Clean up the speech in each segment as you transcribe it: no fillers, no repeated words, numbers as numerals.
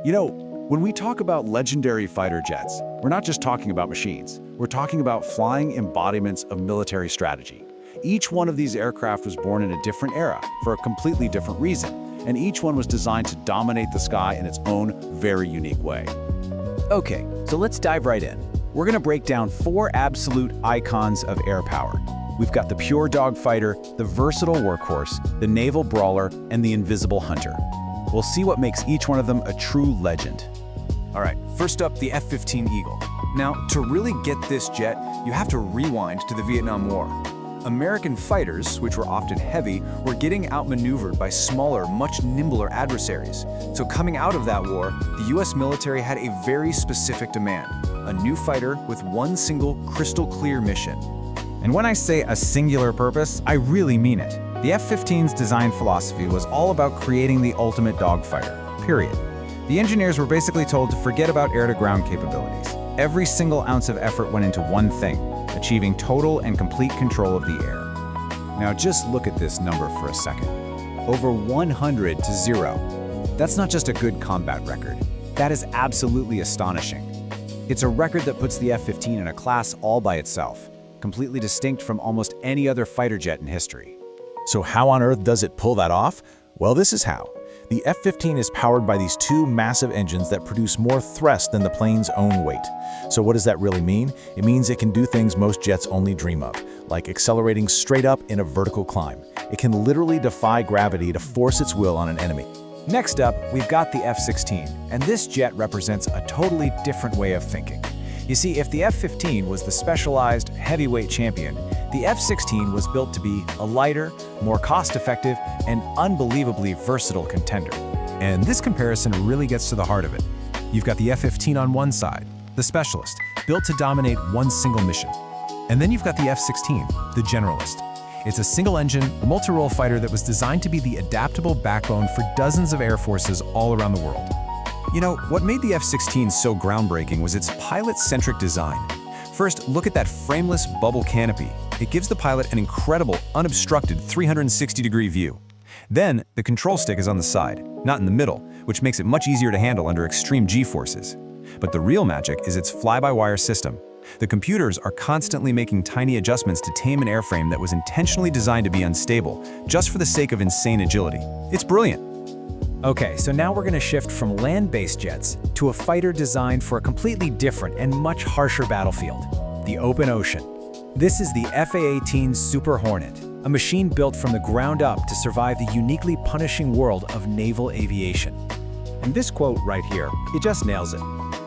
You know, when we talk about legendary fighter jets, we're not just talking about machines. We're talking about flying embodiments of military strategy. Each one of these aircraft was born in a different era for a completely different reason, and each one was designed to dominate the sky in its own very unique way. Okay, so let's dive right in. We're gonna break down 4 absolute icons of air power. We've got the pure dogfighter, the versatile workhorse, the naval brawler, and the invisible hunter. We'll see what makes each one of them a true legend. All right, first up, the F-15 Eagle. Now, to really get this jet, you have to rewind to the Vietnam War. American fighters, which were often heavy, were getting outmaneuvered by smaller, much nimbler adversaries. So coming out of that war, the US military had a very specific demand: a new fighter with one single crystal-clear mission. And when I say a singular purpose, I really mean it. The F-15's design philosophy was all about creating the ultimate dogfighter, period. The engineers were basically told to forget about air-to-ground capabilities. Every single ounce of effort went into one thing: achieving total and complete control of the air. Now just look at this number for a second. Over 100 to 0. That's not just a good combat record. That is absolutely astonishing. It's a record that puts the F-15 in a class all by itself, completely distinct from almost any other fighter jet in history. So how on earth does it pull that off? Well, this is how. The F-15 is powered by these 2 massive engines that produce more thrust than the plane's own weight. So what does that really mean? It means it can do things most jets only dream of, like accelerating straight up in a vertical climb. It can literally defy gravity to force its will on an enemy. Next up, we've got the F-16, and this jet represents a totally different way of thinking. You see, if the F-15 was the specialized heavyweight champion, the F-16 was built to be a lighter, more cost-effective, and unbelievably versatile contender. And this comparison really gets to the heart of it. You've got the F-15 on one side, the specialist, built to dominate one single mission. And then you've got the F-16, the generalist. It's a single-engine, multi-role fighter that was designed to be the adaptable backbone for dozens of air forces all around the world. You know, what made the F-16 so groundbreaking was its pilot-centric design. First, look at that frameless bubble canopy. It gives the pilot an incredible, unobstructed 360-degree view. Then, the control stick is on the side, not in the middle, which makes it much easier to handle under extreme G-forces. But the real magic is its fly-by-wire system. The computers are constantly making tiny adjustments to tame an airframe that was intentionally designed to be unstable, just for the sake of insane agility. It's brilliant. Okay, so now we're going to shift from land-based jets to a fighter designed for a completely different and much harsher battlefield: the open ocean. This is the A-10 Super Hornet, a machine built from the ground up to survive the uniquely punishing world of naval aviation. And this quote right here, it just nails it.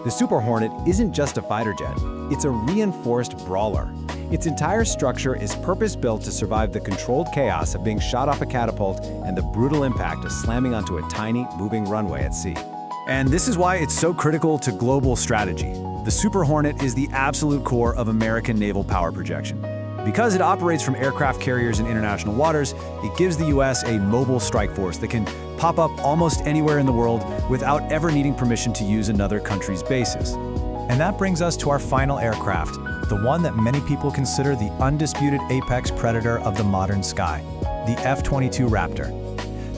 The Super Hornet isn't just a fighter jet, it's a reinforced brawler. Its entire structure is purpose-built to survive the controlled chaos of being shot off a catapult and the brutal impact of slamming onto a tiny, moving runway at sea. And this is why it's so critical to global strategy. The Super Hornet is the absolute core of American naval power projection. Because it operates from aircraft carriers in international waters, it gives the US a mobile strike force that can pop up almost anywhere in the world without ever needing permission to use another country's bases. And that brings us to our final aircraft, the one that many people consider the undisputed apex predator of the modern sky, the F-22 Raptor.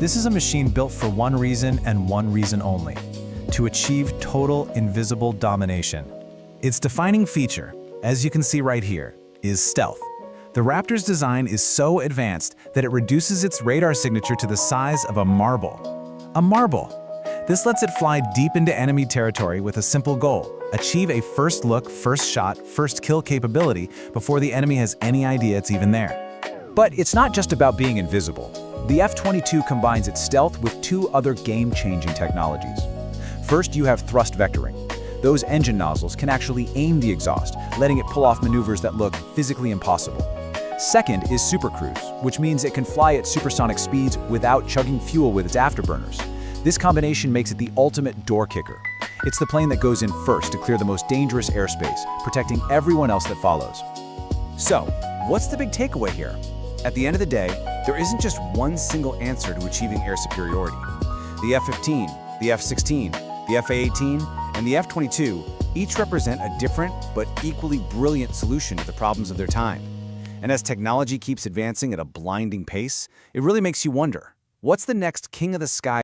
This is a machine built for one reason and one reason only: to achieve total invisible domination. Its defining feature, as you can see right here, is stealth. The Raptor's design is so advanced that it reduces its radar signature to the size of a marble. A marble! This lets it fly deep into enemy territory with a simple goal: achieve a first look, first shot, first kill capability before the enemy has any idea it's even there. But it's not just about being invisible. The F-22 combines its stealth with 2 other game-changing technologies. First, you have thrust vectoring. Those engine nozzles can actually aim the exhaust, letting it pull off maneuvers that look physically impossible. Second is supercruise, which means it can fly at supersonic speeds without chugging fuel with its afterburners. This combination makes it the ultimate door kicker. It's the plane that goes in first to clear the most dangerous airspace, protecting everyone else that follows. So, what's the big takeaway here? At the end of the day, there isn't just one single answer to achieving air superiority. The F-15, the F-16, the F-18, and the F-22 each represent a different but equally brilliant solution to the problems of their time. And as technology keeps advancing at a blinding pace, it really makes you wonder, what's the next king of the sky